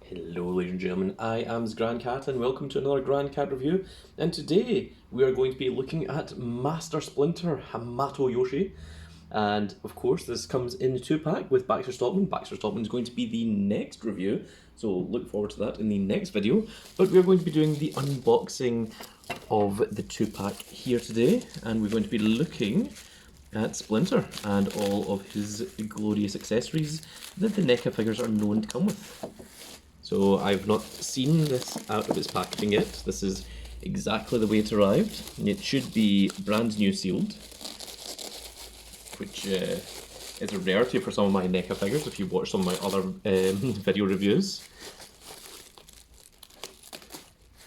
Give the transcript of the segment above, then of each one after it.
Hello ladies and gentlemen, I am Grand Cat and welcome to another Grand Cat review, and today we are going to be looking at Master Splinter Hamato Yoshi, and of course this comes in a 2-pack with Baxter Stockman. Baxter Stockman is going to be the next review, so look forward to that in the next video, but we are going to be doing the unboxing of the 2-pack here today, and we're going to be looking at Splinter and all of his glorious accessories that the Neca figures are known to come with. So I've not seen this out of its packaging yet. This is exactly the way it arrived. It should be brand new sealed, which is a rarity for some of my Neca figures if you watch some of my other video reviews.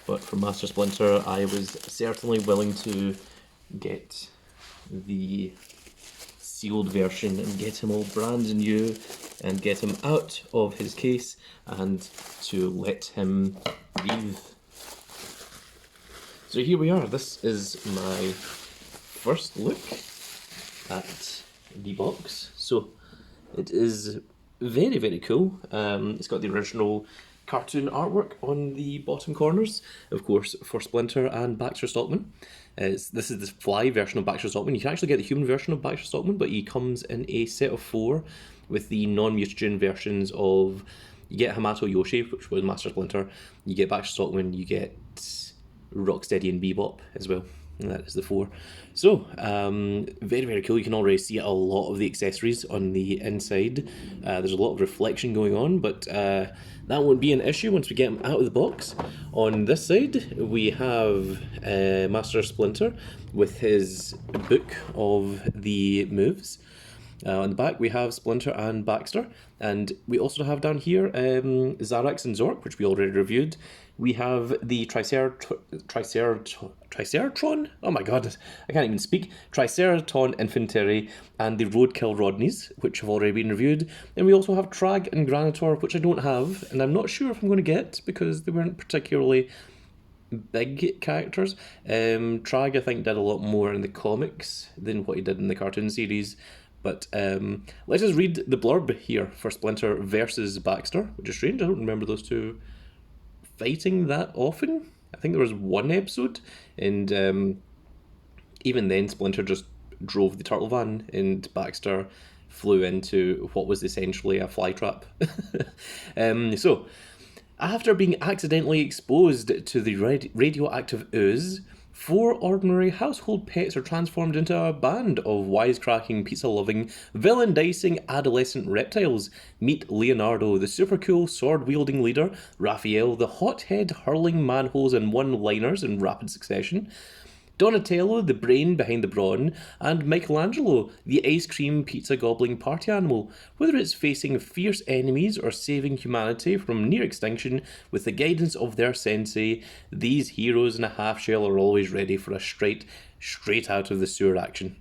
But for Master Splinter, I was certainly willing to get the sealed version and get him all brand new and get him out of his case and to let him breathe. So here we are. This is my first look at the box. So it is very, very cool. It's got the original cartoon artwork on the bottom corners, of course, for Splinter and Baxter Stockman. This is the fly version of Baxter Stockman. You can actually get the human version of Baxter Stockman, but he comes in a set of 4 with the non-mutagen versions of... You get Hamato Yoshi, which was Master Splinter, you get Baxter Stockman, you get Rocksteady and Bebop as well. And that is the 4. So, very, very cool. You can already see a lot of the accessories on the inside. There's a lot of reflection going on, but that won't be an issue once we get them out of the box. On this side, we have Master Splinter with his book of the moves. On the back, we have Splinter and Baxter, and we also have down here Zarax and Zork, which we already reviewed. We have the Triceratron? Oh my god, I can't even speak. Triceraton Infantry and the Roadkill Rodneys, which have already been reviewed. And we also have Trag and Granitor, which I don't have, and I'm not sure if I'm going to get because they weren't particularly big characters. Trag, I think, did a lot more in the comics than what he did in the cartoon series. But let's just read the blurb here for Splinter versus Baxter, which is strange. I don't remember those two fighting that often. I think there was one episode, and even then Splinter just drove the turtle van and Baxter flew into what was essentially a flytrap. So, after being accidentally exposed to the radioactive ooze, 4 ordinary household pets are transformed into a band of wisecracking, pizza-loving, villain-dicing adolescent reptiles. Meet Leonardo, the super-cool sword-wielding leader, Raphael, the hothead-hurling manholes and one-liners in rapid succession, Donatello, the brain behind the brawn, and Michelangelo, the ice cream pizza gobbling party animal. Whether it's facing fierce enemies or saving humanity from near extinction with the guidance of their sensei, these heroes in a half shell are always ready for a straight out of the sewer action.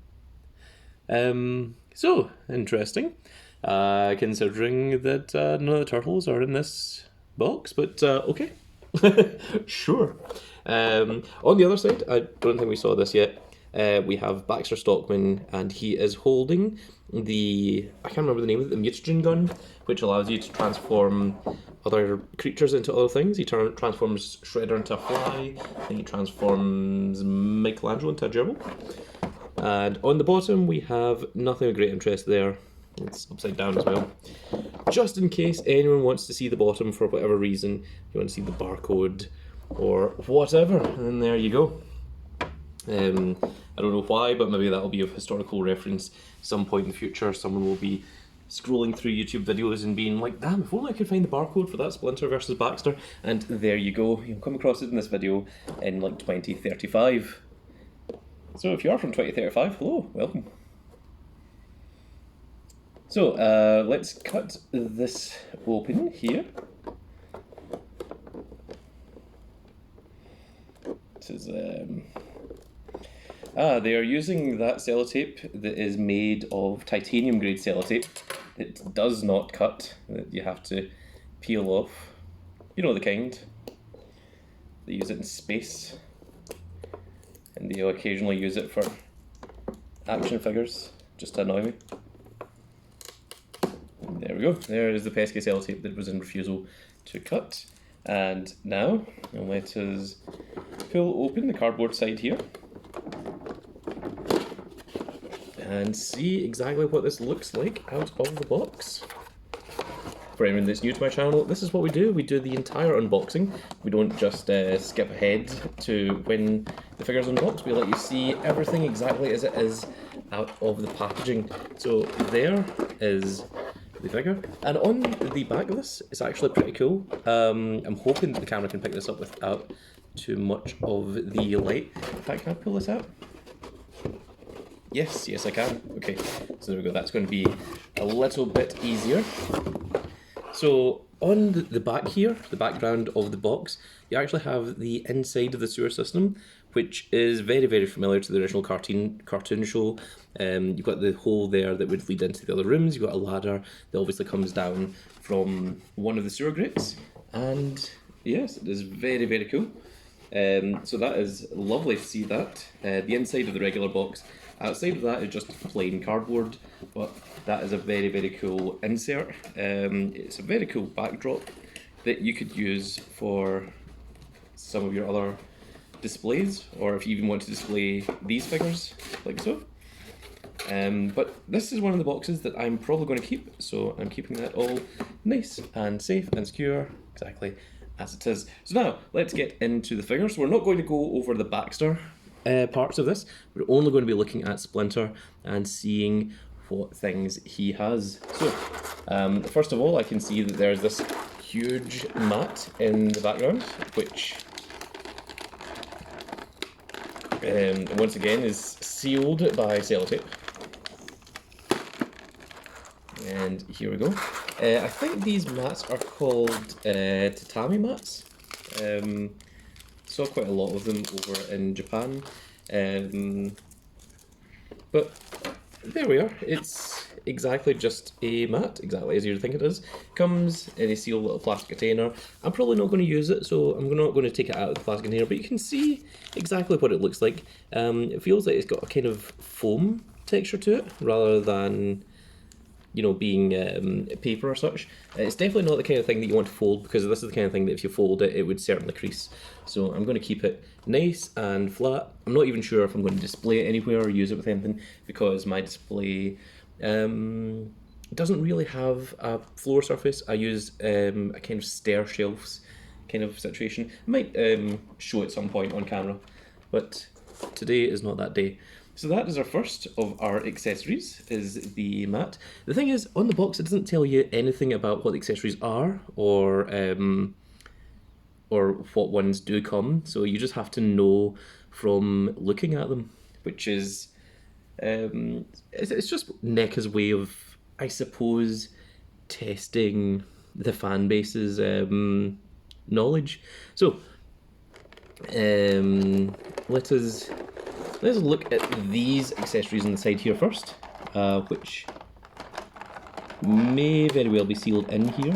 So interesting. Considering that none of the turtles are in this box, but okay. Sure. On the other side, I don't think we saw this yet, we have Baxter Stockman, and he is holding the, I can't remember the name of it, the mutagen gun, which allows you to transform other creatures into other things. He transforms Shredder into a fly, and he transforms Michelangelo into a gerbil. And on the bottom, we have nothing of great interest there. It's upside down as well. Just in case anyone wants to see the bottom for whatever reason, you want to see the barcode or whatever, and then there you go. I don't know why, but maybe that'll be a historical reference some point in the future. Someone will be scrolling through YouTube videos and being like, damn, if only I could find the barcode for that Splinter versus Baxter, and there you go. You'll come across it in this video in like 2035. So if you are from 2035, hello, welcome. So, let's cut this open here. This is, they are using that sellotape that is made of titanium grade sellotape. It does not cut, that you have to peel off. You know the kind. They use it in space. And they'll occasionally use it for action figures, just to annoy me. There we go. There is the pesky sellotape that was in refusal to cut. And now, let us pull open the cardboard side here and see exactly what this looks like out of the box. For anyone that's new to my channel, this is what we do. We do the entire unboxing. We don't just skip ahead to when the figure's unboxed. We let you see everything exactly as it is out of the packaging. So there is the figure. And on the back of this, it's actually pretty cool. I'm hoping that the camera can pick this up without too much of the light. In fact, can I pull this out? Yes, yes I can. Okay, so there we go. That's going to be a little bit easier. So on the back here, the background of the box, you actually have the inside of the sewer system, which is very, very familiar to the original cartoon show. You've got the hole there that would lead into the other rooms. You've got a ladder that obviously comes down from one of the sewer grates. And yes, it is very, very cool. So that is lovely to see that. The inside of the regular box. Outside of that is just plain cardboard, but that is a very, very cool insert. It's a very cool backdrop that you could use for some of your other displays, or if you even want to display these figures, like so. But this is one of the boxes that I'm probably going to keep, so I'm keeping that all nice and safe and secure, exactly as it is. So now, let's get into the figures. So we're not going to go over the Baxter parts of this. We're only going to be looking at Splinter and seeing what things he has. So, first of all, I can see that there's this huge mat in the background, which once again is sealed by sellotape. And here we go. I think these mats are called tatami mats. Saw quite a lot of them over in Japan. But there we are. It's exactly just a mat, exactly as you'd think it is. Comes in a sealed little plastic container. I'm probably not going to use it, so I'm not going to take it out of the plastic container, but you can see exactly what it looks like. It feels like it's got a kind of foam texture to it, rather than, you know, being paper or such. It's definitely not the kind of thing that you want to fold, because this is the kind of thing that if you fold it, it would certainly crease. So I'm going to keep it nice and flat. I'm not even sure if I'm going to display it anywhere or use it with anything, because my display doesn't really have a floor surface. I use a kind of stair shelves kind of situation. I might show at some point on camera, but today is not that day. So that is our first of our accessories, is the mat. The thing is, on the box it doesn't tell you anything about what the accessories are, or what ones do come, so you just have to know from looking at them, which is, it's just Neca's way of, I suppose, testing the fan base's knowledge. So, let's look at these accessories on the side here first, which may very well be sealed in here.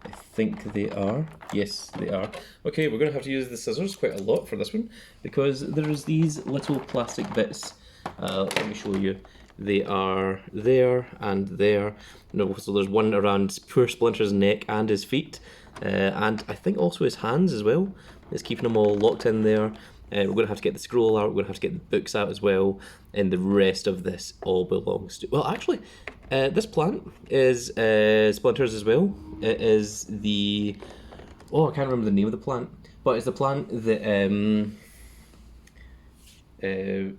I think they are. Yes, they are. Okay, we're going to have to use the scissors quite a lot for this one, because there's these little plastic bits. Let me show you. They are there and there. No, so there's one around poor Splinter's neck and his feet, and I think also his hands as well. It's keeping them all locked in there. We're going to have to get the scroll out, we're going to have to get the books out as well, and the rest of this all belongs to... Well, actually, this plant is Splinter's as well. It is the... Oh, I can't remember the name of the plant, but it's the plant that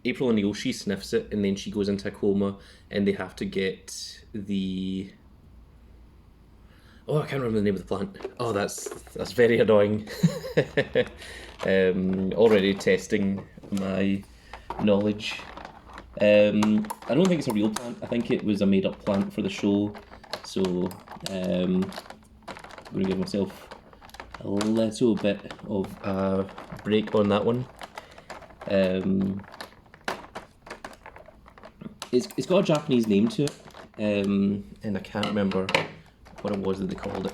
April O'Neil, she sniffs it, and then she goes into a coma, and they have to get the... Oh, I can't remember the name of the plant. Oh, that's very annoying. Already testing my knowledge. I don't think it's a real plant. I think it was a made-up plant for the show. So I'm going to give myself a little bit of a break on that one. It's got a Japanese name to it, and I can't remember what it was that they called it.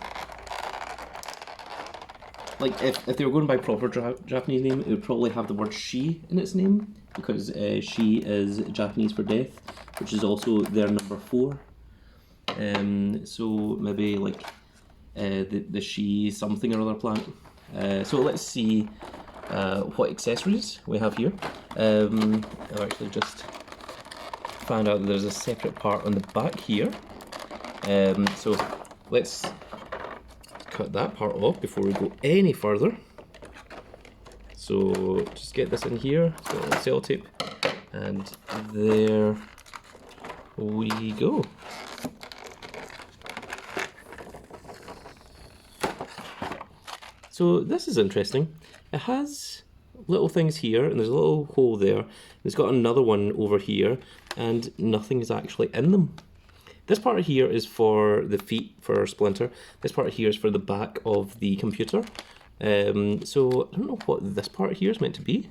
Like, if they were going by proper Japanese name, it would probably have the word she in its name, because she is Japanese for death, which is also their number 4. So maybe like the she something or other plant. So let's see what accessories we have here. I've actually just found out that there's a separate part on the back here. So let's cut that part off before we go any further. So just get this in here, so sellotape, and there we go. So this is interesting. It has little things here, and there's a little hole there. It's got another one over here, and nothing is actually in them. This part here is for the feet for Splinter. This part here is for the back of the computer. So I don't know what this part here is meant to be,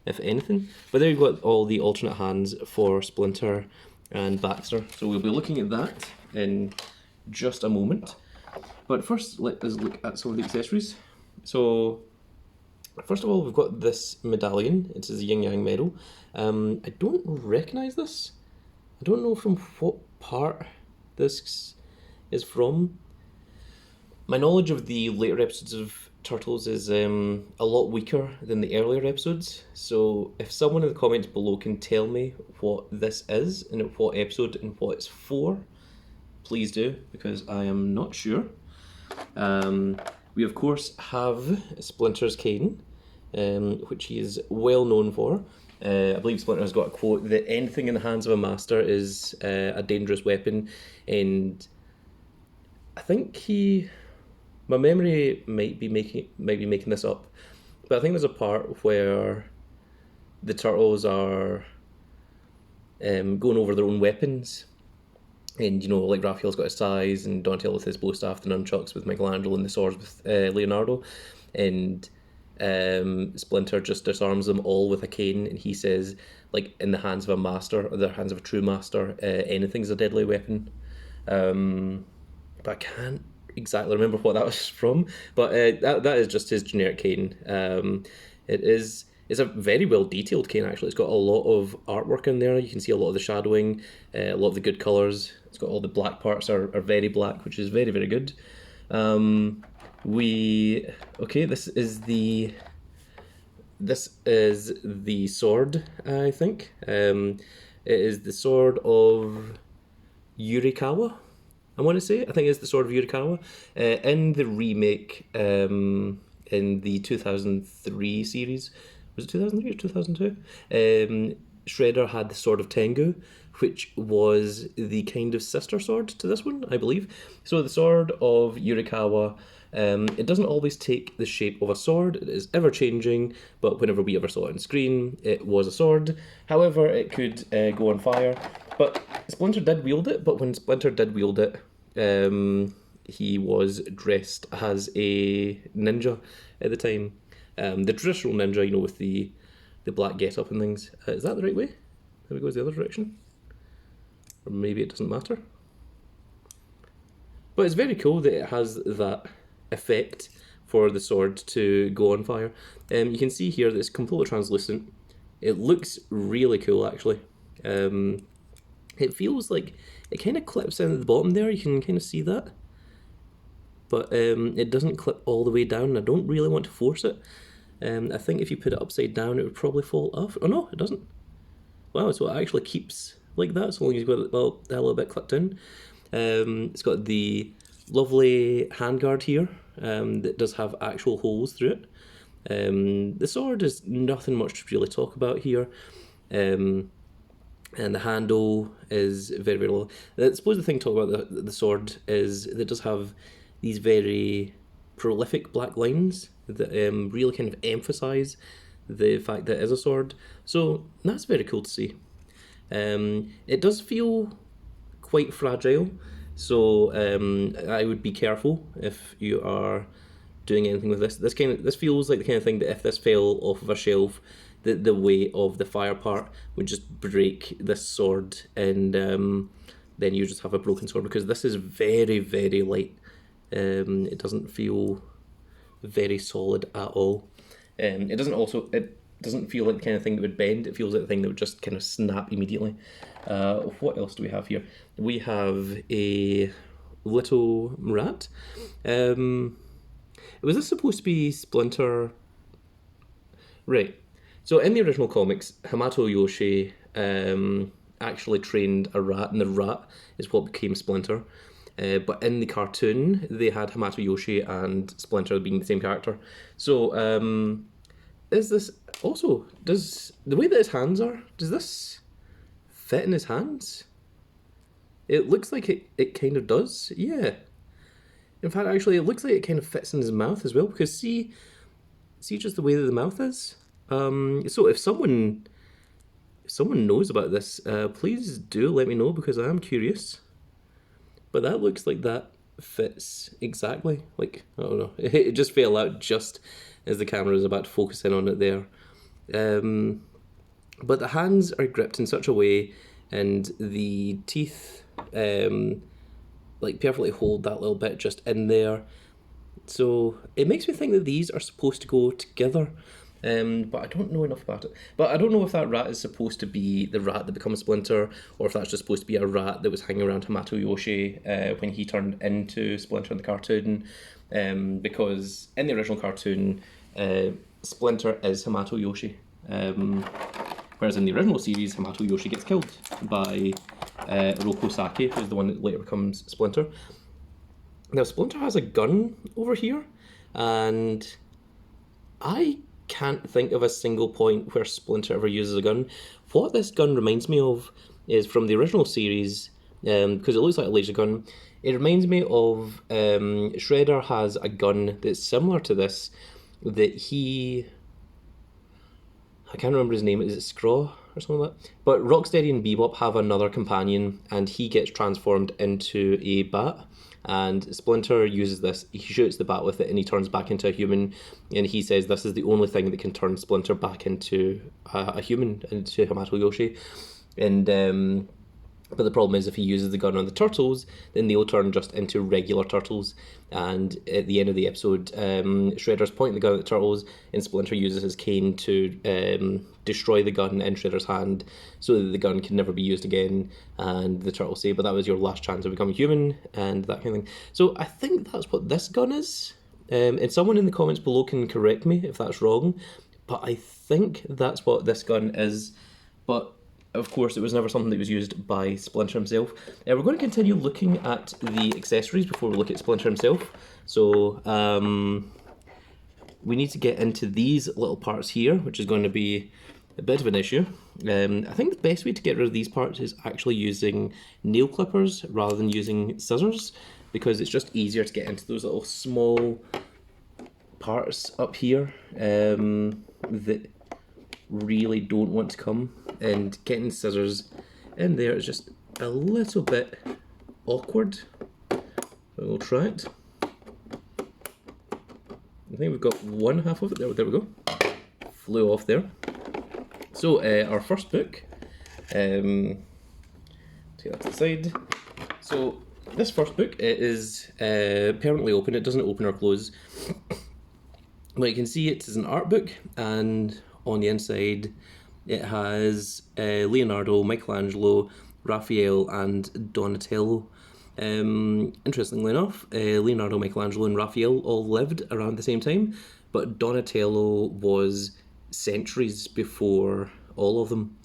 if anything. But there you've got all the alternate hands for Splinter and Baxter. So we'll be looking at that in just a moment. But first, let us look at some of the accessories. So first of all, we've got this medallion. It is a yin yang medal. I don't recognise this. I don't know from what part this is from. My knowledge of the later episodes of Turtles is a lot weaker than the earlier episodes, so if someone in the comments below can tell me what this is and at what episode and what it's for, please do, because I am not sure. We of course have Splinter's cane, which he is well known for. I believe Splinter has got a quote that anything in the hands of a master is a dangerous weapon, and I think my memory might be making this up, but I think there's a part where the turtles are going over their own weapons, and you know, like Raphael's got his size, and Donatello with his bow staff, the nunchucks with Michelangelo, and the swords with Leonardo, and Splinter just disarms them all with a cane, and he says, like, in the hands of a master, or the hands of a true master, anything's a deadly weapon. But I can't exactly remember what that was from, but that is just his generic cane. It's a very well detailed cane, actually. It's got a lot of artwork in there. You can see a lot of the shadowing, a lot of the good colours. It's got all the black parts are very black, which is very, very good. This is the sword, I think. It is the sword of Yurikawa, I want to say. I think it's the sword of Yurikawa. In the remake, in the 2003 series, was it 2003 or 2002? Shredder had the sword of Tengu, which was the kind of sister sword to this one, I believe. So the sword of Yurikawa, it doesn't always take the shape of a sword. It is ever changing, but whenever we ever saw it on screen, it was a sword. However, it could go on fire. But Splinter did wield it, but when Splinter did wield it, he was dressed as a ninja at the time. The traditional ninja, you know, with the black get-up and things. Is that the right way? Maybe it goes the other direction? Or maybe it doesn't matter. But it's very cool that it has that effect for the sword to go on fire. You can see here that it's completely translucent. It looks really cool, actually. It feels like it kind of clips in at the bottom there. You can kind of see that. But it doesn't clip all the way down. I don't really want to force it. I think if you put it upside down, it would probably fall off. Oh no, it doesn't. Wow, so it actually keeps like that, so long as you've got it a little bit clipped in. It's got the lovely handguard here that does have actual holes through it. The sword is nothing much to really talk about here. And the handle is very, very low. I suppose the thing to talk about the sword is that it does have these very prolific black lines that really kind of emphasise the fact that it is a sword. So that's very cool to see. It does feel quite fragile, so I would be careful if you are doing anything with this. This feels like the kind of thing that if this fell off of a shelf, the weight of the fire part would just break this sword, and then you just have a broken sword, because this is very, very light. It doesn't feel very solid at all. It doesn't also, doesn't feel like the kind of thing that would bend. It feels like the thing that would just kind of snap immediately. What else do we have here? We have a little rat. Was this supposed to be Splinter? Right. So in the original comics, Hamato Yoshi actually trained a rat, and the rat is what became Splinter. But in the cartoon, they had Hamato Yoshi and Splinter being the same character. So is this also, does the way that his hands are, does this fit in his hands? It looks like it kind of does, yeah. In fact, actually, it looks like it kind of fits in his mouth as well, because see just the way that the mouth is? So if someone knows about this, please do let me know, because I am curious. But that looks like that fits exactly. Like, I don't know, it just fell out just as the camera is about to focus in on it there. But the hands are gripped in such a way, and the teeth like perfectly hold that little bit just in there. So it makes me think that these are supposed to go together. But I don't know enough about it. But I don't know if that rat is supposed to be the rat that becomes Splinter, or if that's just supposed to be a rat that was hanging around Hamato Yoshi when he turned into Splinter in the cartoon. Because in the original cartoon, Splinter is Hamato Yoshi. Whereas in the original series, Hamato Yoshi gets killed by Roko Saki, who's the one that later becomes Splinter. Now, Splinter has a gun over here, and I can't think of a single point where Splinter ever uses a gun. What this gun reminds me of is from the original series, because it looks like a laser gun. It reminds me of Shredder has a gun that's similar to this, that he... I can't remember his name. Is it Scraw or something like that? But Rocksteady and Bebop have another companion, and he gets transformed into a bat. And Splinter uses this. He shoots the bat with it, and he turns back into a human. And he says this is the only thing that can turn Splinter back into a human, into Hamato Yoshi. And but the problem is, if he uses the gun on the turtles, then they'll turn just into regular turtles. And at the end of the episode, Shredder's pointing the gun at the turtles, and Splinter uses his cane to destroy the gun in Shredder's hand, so that the gun can never be used again. And the turtles say, "But that was your last chance of becoming human," and that kind of thing. So I think that's what this gun is. And someone in the comments below can correct me if that's wrong, but I think that's what this gun is. But of course, it was never something that was used by Splinter himself. We're going to continue looking at the accessories before we look at Splinter himself. So we need to get into these little parts here, which is going to be a bit of an issue. I think the best way to get rid of these parts is actually using nail clippers rather than using scissors, because it's just easier to get into those little small parts up here that really don't want to come, and getting scissors in there is just a little bit awkward. But we'll try it. I think we've got one half of it. There we go. Flew off there. So our first book, take that to the side. So this first book, it is permanently open. It doesn't open or close. But you can see it is an art book, and on the inside it has Leonardo, Michelangelo, Raphael and Donatello. Interestingly enough, Leonardo, Michelangelo and Raphael all lived around the same time, but Donatello was centuries before all of them.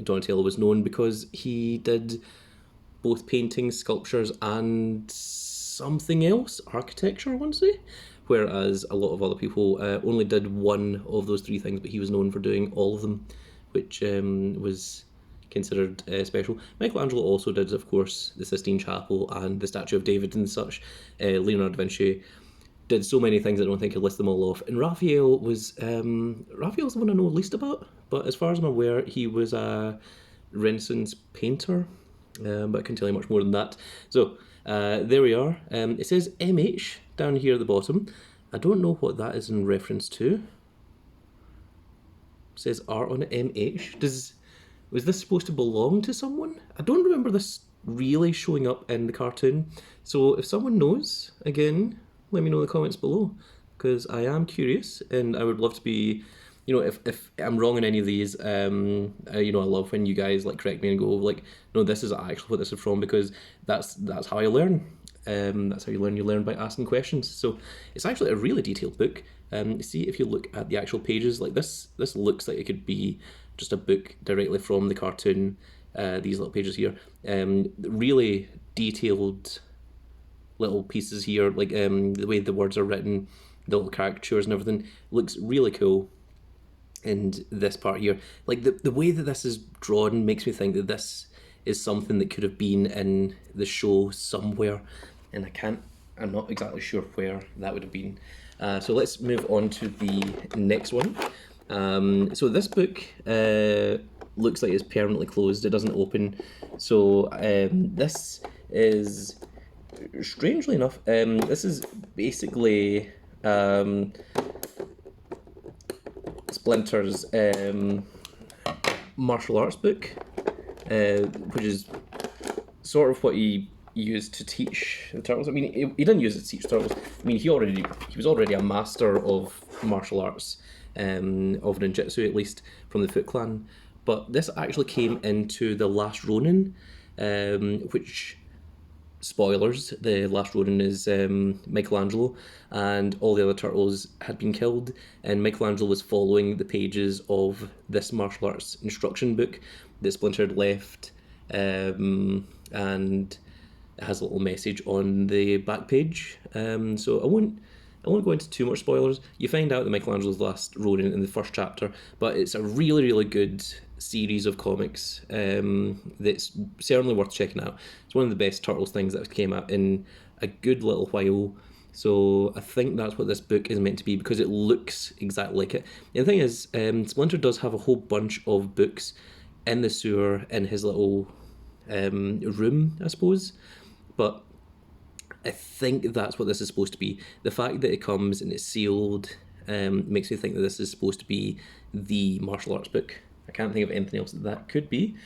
Donatello was known because he did both paintings, sculptures and something else, architecture I want to say, whereas a lot of other people only did one of those three things, but he was known for doing all of them, which was considered special. Michelangelo also did, of course, the Sistine Chapel and the Statue of David and such. Leonardo da Vinci did so many things I don't think I list them all off. And Raphael was Raphael's the one I know least about, but as far as I'm aware, he was a Renaissance painter, but I can't tell you much more than that. So there we are. It says MH down here at the bottom. I don't know what that is in reference to. It says art on MH. Was this supposed to belong to someone? I don't remember this really showing up in the cartoon. So if someone knows, again, let me know in the comments below. because I am curious and I would love to be, if I'm wrong in any of these, I love when you guys like correct me and go like, no, this is actually what this is from, because that's how I learn. That's how you learn. You learn by asking questions. So it's actually a really detailed book. See, if you look at the actual pages, like this looks like it could be just a book directly from the cartoon. These little pages here, really detailed little pieces here, like the way the words are written, the little caricatures and everything looks really cool. And this part here, like the way that this is drawn makes me think that this is something that could have been in the show somewhere, and I'm not exactly sure where that would have been. So let's move on to the next one. So this book looks like it's permanently closed. It doesn't open. So this is, strangely enough, this is basically Splinter's martial arts book, which is sort of what he used to teach the turtles. I mean, he didn't use it to teach turtles. I mean, he was already a master of martial arts, of ninjutsu at least, from the Foot Clan. But this actually came into the Last Ronin, which, spoilers, the Last Ronin is Michelangelo, and all the other turtles had been killed, and Michelangelo was following the pages of this martial arts instruction book that Splinter had left, and it has a little message on the back page. So I won't go into too much spoilers. You find out that Michelangelo's Last Ronin in the first chapter, but it's a really, really good series of comics that's certainly worth checking out. It's one of the best Turtles things that came out in a good little while. So I think that's what this book is meant to be, because it looks exactly like it. And the thing is, Splinter does have a whole bunch of books in the sewer in his little room, I suppose. But I think that's what this is supposed to be. The fact that it comes and it's sealed makes me think that this is supposed to be the martial arts book. I can't think of anything else that could be.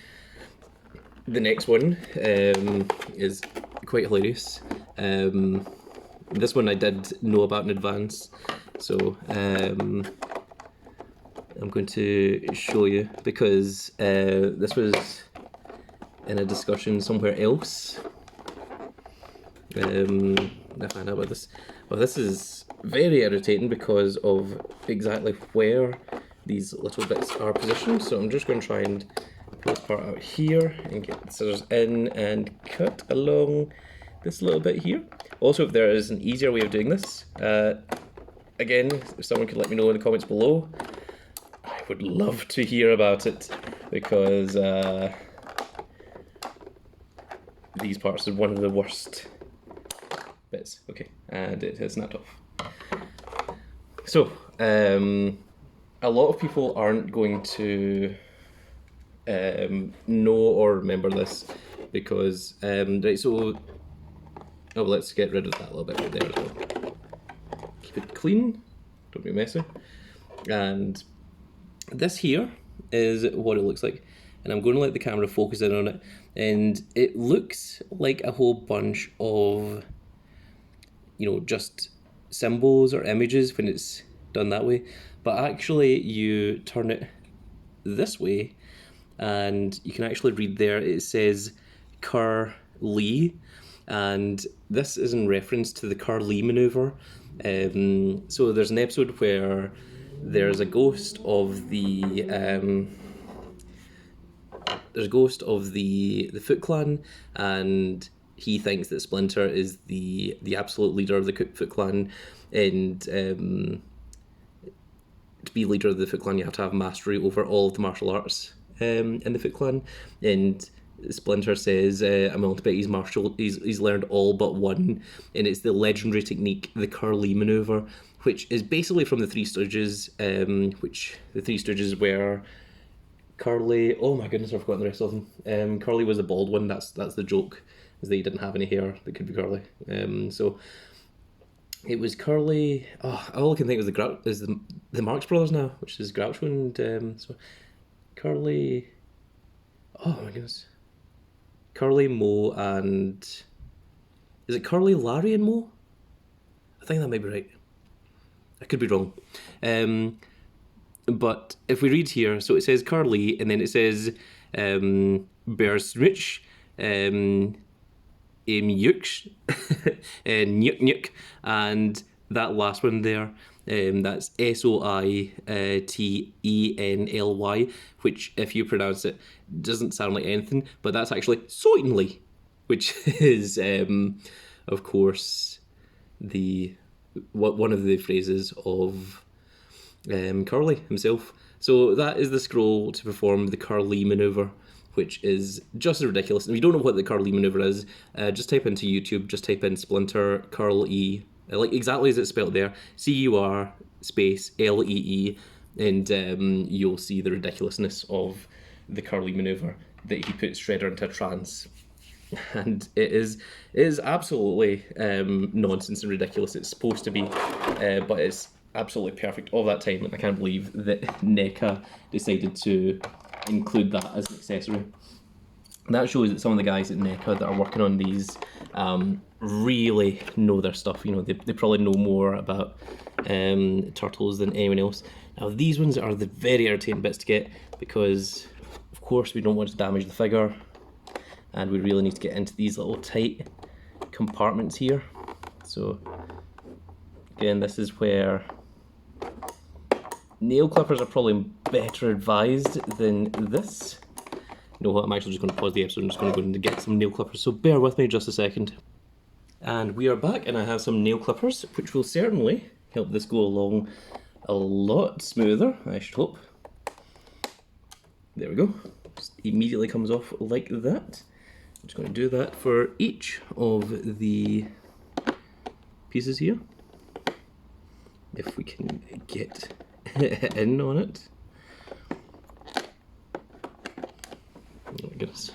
The next one is quite hilarious. This one I did know about in advance, so I'm going to show you, because this was in a discussion somewhere else. I find out about this. Well, this is very irritating because of exactly where these little bits are positioned. So I'm just going to try and pull this part out here and get the scissors in and cut along this little bit here. Also, if there is an easier way of doing this, again, if someone could let me know in the comments below, I would love to hear about it, because these parts are one of the worst bits. Okay, and it has snapped off. So, a lot of people aren't going to know or remember this, because, right, so, oh, let's get rid of that little bit right there as well. Keep it clean, don't be messy. And this here is what it looks like, and I'm going to let the camera focus in on it, and it looks like a whole bunch of, just symbols or images when it's done that way, but actually you turn it this way and you can actually read there, it says Kerr Lee, and this is in reference to the Kerr Lee maneuver. So there's an episode where there's a ghost of the Foot Clan, and he thinks that Splinter is the absolute leader of the Foot Clan, and to be leader of the Foot Clan you have to have mastery over all of the martial arts in the Foot Clan. And Splinter says, I'm willing to bet he's learned all but one, and it's the legendary technique, the Kerr Lee maneuver, which is basically from the Three Stooges, which the Three Stooges were Curly. Oh my goodness, I've forgotten the rest of them. Curly was the bald one. That's the joke, is that he didn't have any hair that could be curly. So it was Curly. Oh, all I can think is the Marx Brothers now, which is Groucho and so Curly. Oh my goodness, Curly, Mo, and is it Curly, Larry, and Mo? I think that might be right. I could be wrong. But if we read here, so it says Carly, and then it says Bersrich, Mjuk, Nyuk Nyuk, and that last one there, that's Soitenly, which, if you pronounce it, doesn't sound like anything, but that's actually Soitenly, which is, of course, one of the phrases of Carly himself. So that is the scroll to perform the Carly maneuver, which is just as ridiculous. And if you don't know what the Carly maneuver is, just type into YouTube, just type in Splinter Carly, like exactly as it's spelled there, CUR space LEE, and you'll see the ridiculousness of the Carly maneuver that he puts Shredder into a trance. And it is absolutely nonsense and ridiculous. It's supposed to be, but it's absolutely perfect all that time, and I can't believe that Neca decided to include that as an accessory. That shows that some of the guys at Neca that are working on these really know their stuff. You know, they probably know more about turtles than anyone else. Now these ones are the very irritating bits to get, because of course we don't want to damage the figure, and we really need to get into these little tight compartments here. So again, this is where nail clippers are probably better advised than this. You know what, I'm actually just going to pause the episode and just going to go in to get some nail clippers, so bear with me just a second. And we are back, and I have some nail clippers, which will certainly help this go along a lot smoother, I should hope. There we go, just immediately comes off like that. I'm just going to do that for each of the pieces here, if we can get in on it. Oh my goodness.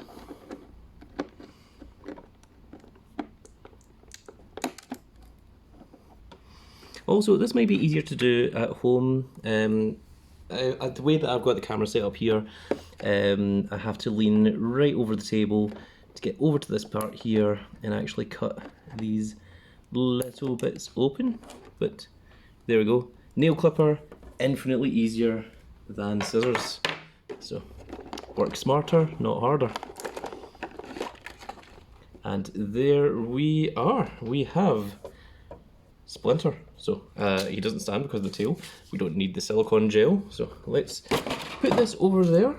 Also, this might be easier to do at home. The way that I've got the camera set up here, I have to lean right over the table to get over to this part here and actually cut these little bits open. But there we go. Nail clipper, infinitely easier than scissors. So work smarter, not harder. And there we are. We have Splinter. So he doesn't stand because of the tail. We don't need the silicone gel. So let's put this over there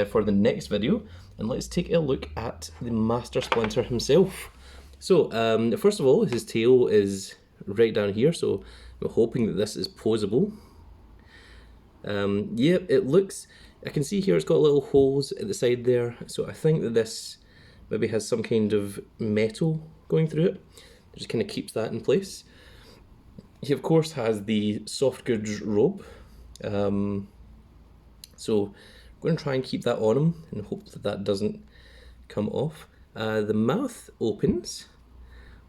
for the next video, and let's take a look at the Master Splinter himself. So first of all, his tail is right down here, so I'm hoping that this is posable. Yeah, it looks, I can see here it's got little holes at the side there, so I think that this maybe has some kind of metal going through it. It just kind of keeps that in place. He of course has the soft goods robe, so I'm going to try and keep that on him and hope that that doesn't come off. The mouth opens,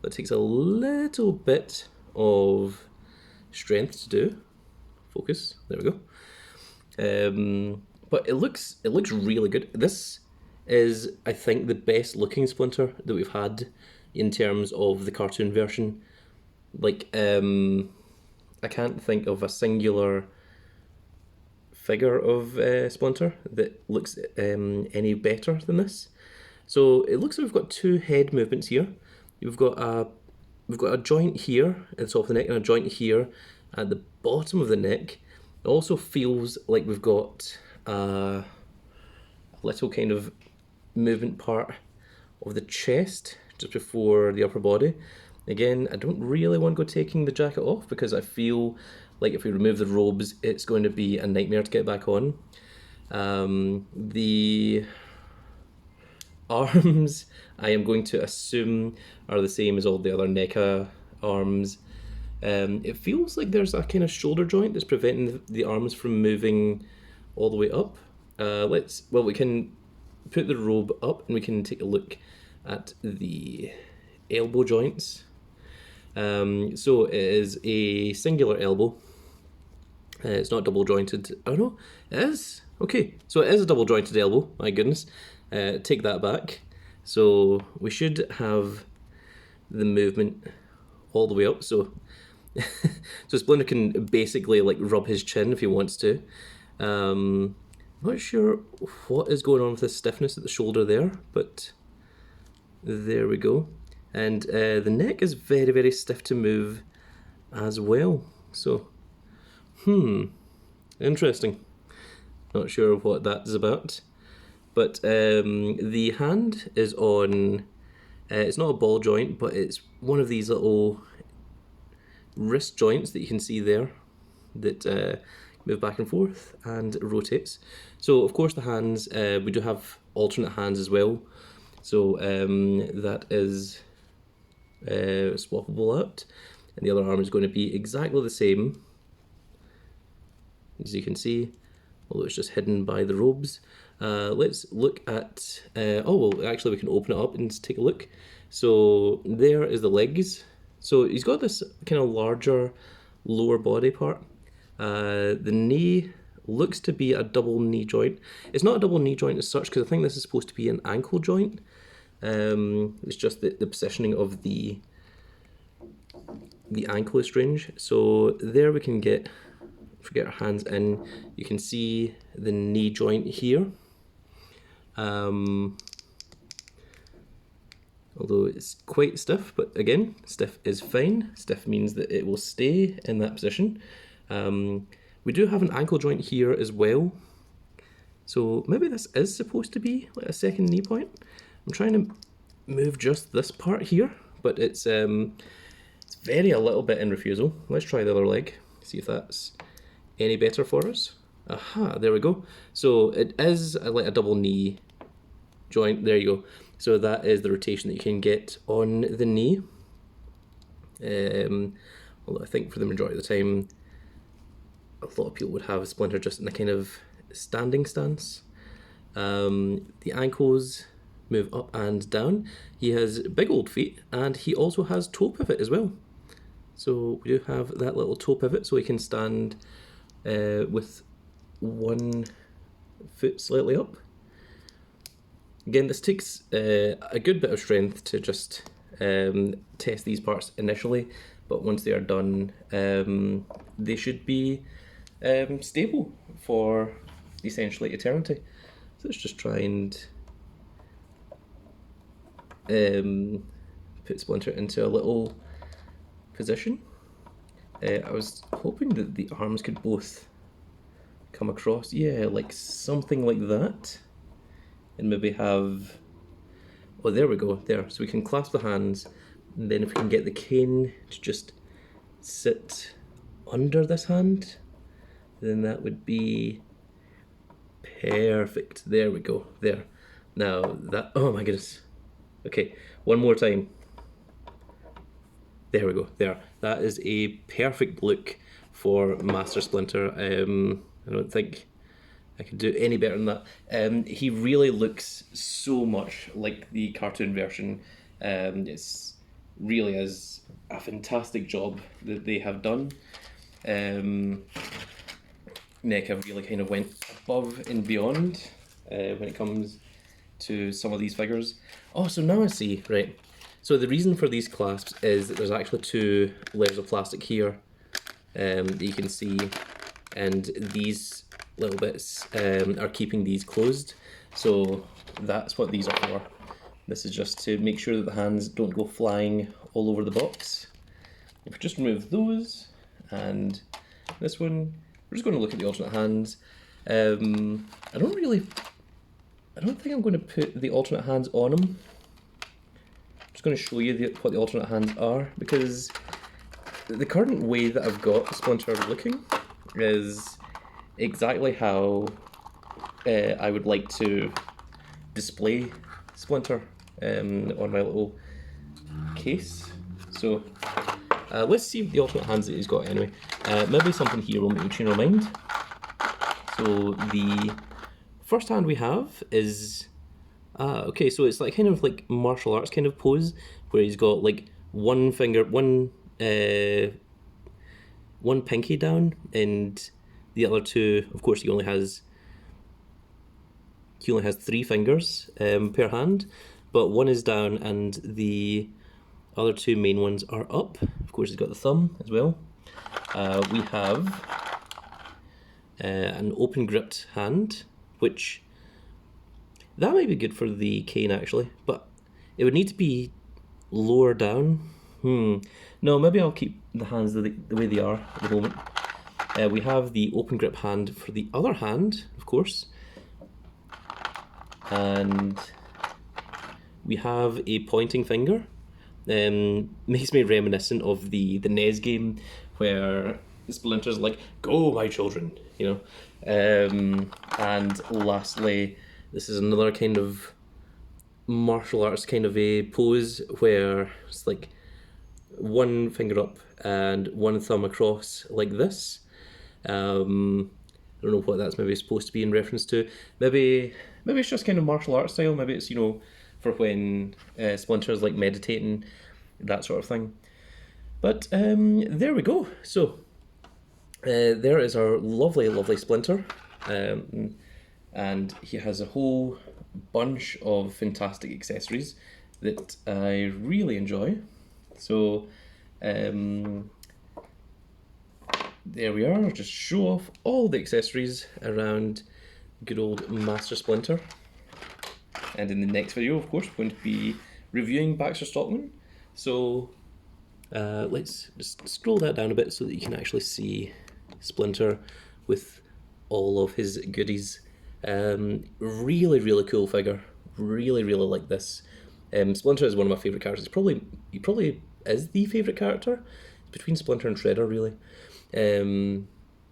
but it takes a little bit of strength to do. Focus, there we go. But it looks really good. This is, I think, the best looking Splinter that we've had in terms of the cartoon version. Like, I can't think of a singular figure of Splinter that looks any better than this. So it looks like we've got two head movements here. We've got a joint here at the top of the neck and a joint here at the bottom of the neck. It also feels like we've got a little kind of movement part of the chest just before the upper body. Again, I don't really want to go taking the jacket off because I feel like if we remove the robes, it's going to be a nightmare to get back on. The arms, I am going to assume, are the same as all the other Neca arms. It feels like there's a kind of shoulder joint that's preventing the arms from moving all the way up. We can put the robe up and we can take a look at the elbow joints. So it is a singular elbow. It's not double jointed. Oh no, it is. Okay, so it is a double jointed elbow. My goodness. Take that back. So we should have the movement all the way up. So So Splinter can basically like rub his chin if he wants to. Not sure what is going on with this stiffness at the shoulder there, but there we go. And the neck is very, very stiff to move as well. So, interesting. Not sure what that's about. But the hand is on, it's not a ball joint, but it's one of these little wrist joints that you can see there that move back and forth and rotates. So of course the hands, we do have alternate hands as well. So that is swappable out. And the other arm is going to be exactly the same, as you can see, although it's just hidden by the robes. Let's look at, oh well, actually we can open it up and take a look. So there is the legs. So he's got this kind of larger lower body part. The knee looks to be a double knee joint. It's not a double knee joint as such, because I think this is supposed to be an ankle joint. It's just the positioning of the ankle is strange. So there we can get, if we get our hands in, you can see the knee joint here. Although it's quite stiff, but again, stiff is fine. Stiff means that it will stay in that position. We do have an ankle joint here as well. So maybe this is supposed to be like a second knee point. I'm trying to move just this part here, but it's very a little bit in refusal. Let's try the other leg, see if that's any better for us. Aha, there we go. So it is like a double knee joint, there you go. So that is the rotation that you can get on the knee. Although I think for the majority of the time, a lot of people would have a Splinter just in a kind of standing stance. The ankles move up and down. He has big old feet, and he also has toe pivot as well. So we do have that little toe pivot, so he can stand with one foot slightly up. Again, this takes a good bit of strength to just test these parts initially, but once they are done, they should be stable for essentially eternity. So let's just try and put Splinter into a little position. I was hoping that the arms could both come across, yeah, like something like that. And maybe have, oh there we go, there. So we can clasp the hands, and then if we can get the cane to just sit under this hand, then that would be perfect. There we go, there. Now that, oh my goodness. Okay, one more time. There we go, there. That is a perfect look for Master Splinter. I don't think I could do any better than that. He really looks so much like the cartoon version. It's really is a fantastic job that they have done. Neca really kind of went above and beyond when it comes to some of these figures. Oh, so now I see, right. So the reason for these clasps is that there's actually two layers of plastic here that you can see, and these little bits are keeping these closed. So that's what these are for. This is just to make sure that the hands don't go flying all over the box. If we just remove those and this one, we're just going to look at the alternate hands. I don't think I'm going to put the alternate hands on them. I'm just going to show you what the alternate hands are, because the current way that I've got Splinter looking is exactly how I would like to display Splinter on my little case. So let's see the alternate hands that he's got anyway. Maybe something here will make you change your mind. So the first hand we have is, okay, so it's like kind of like martial arts kind of pose, where he's got like one finger, one pinky down, and the other two, of course, he only has 3 fingers per hand, but one is down and the other 2 main ones are up. Of course, he's got the thumb as well. We have an open gripped hand, which that might be good for the cane actually, but it would need to be lower down. No, maybe I'll keep the hands the way they are at the moment. We have the open grip hand for the other hand, of course, and we have a pointing finger. Makes me reminiscent of the NES game where Splinter's like, "Go, my children," you know. And lastly, this is another kind of martial arts kind of a pose where it's like one finger up and one thumb across like this. I don't know what that's maybe supposed to be in reference to. Maybe it's just kind of martial arts style. Maybe it's, you know, for when Splinter's like meditating, that sort of thing. But there we go. So there is our lovely, lovely Splinter. And he has a whole bunch of fantastic accessories that I really enjoy. So there we are. I'll just show off all the accessories around good old Master Splinter. And in the next video, of course, we're going to be reviewing Baxter Stockman. So let's just scroll that down a bit so that you can actually see Splinter with all of his goodies. Really, really cool figure. Really, really like this. Splinter is one of my favourite characters. He probably is the favourite character. It's between Splinter and Shredder, really.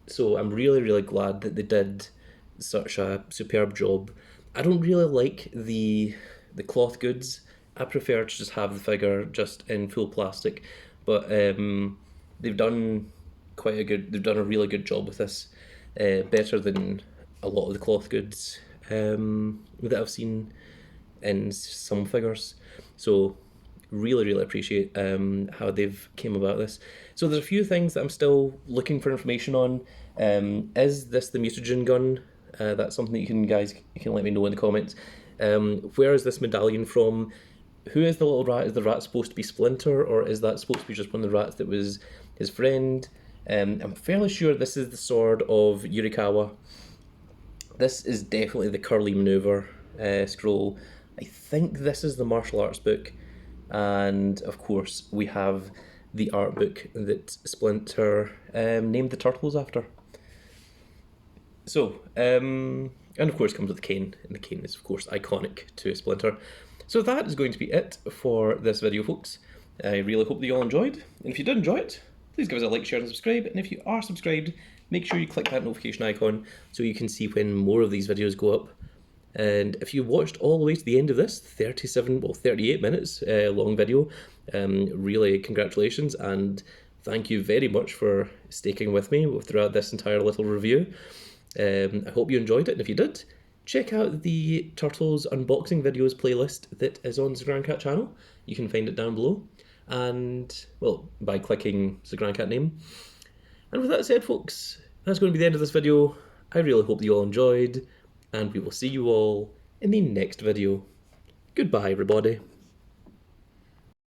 So I'm really, really glad that they did such a superb job. I don't really like the cloth goods. I prefer to just have the figure just in full plastic. But they've done a really good job with this. Better than a lot of the cloth goods that I've seen in some figures. So really, really appreciate how they've came about this. So there's a few things that I'm still looking for information on. Is this the mutagen gun? That's something that you can let me know in the comments. Where is this medallion from? Who is the little rat? Is the rat supposed to be Splinter, or is that supposed to be just one of the rats that was his friend? I'm fairly sure this is the sword of Yurikawa. This is definitely the Curly Maneuver scroll. I think this is the martial arts book. And of course, we have the art book that Splinter named the turtles after. So, and of course comes with the cane, and the cane is of course iconic to Splinter. So that is going to be it for this video, folks. I really hope that you all enjoyed, and if you did enjoy it, please give us a like, share and subscribe, and if you are subscribed, make sure you click that notification icon so you can see when more of these videos go up. And if you watched all the way to the end of this 38 minutes long video, really congratulations, and thank you very much for sticking with me throughout this entire little review. I hope you enjoyed it, and if you did, check out the Turtles unboxing videos playlist that is on the Grand Cat channel. You can find it down below, and, well, by clicking the Grand Cat name. And with that said, folks, that's going to be the end of this video. I really hope that you all enjoyed, and we will see you all in the next video. Goodbye, everybody.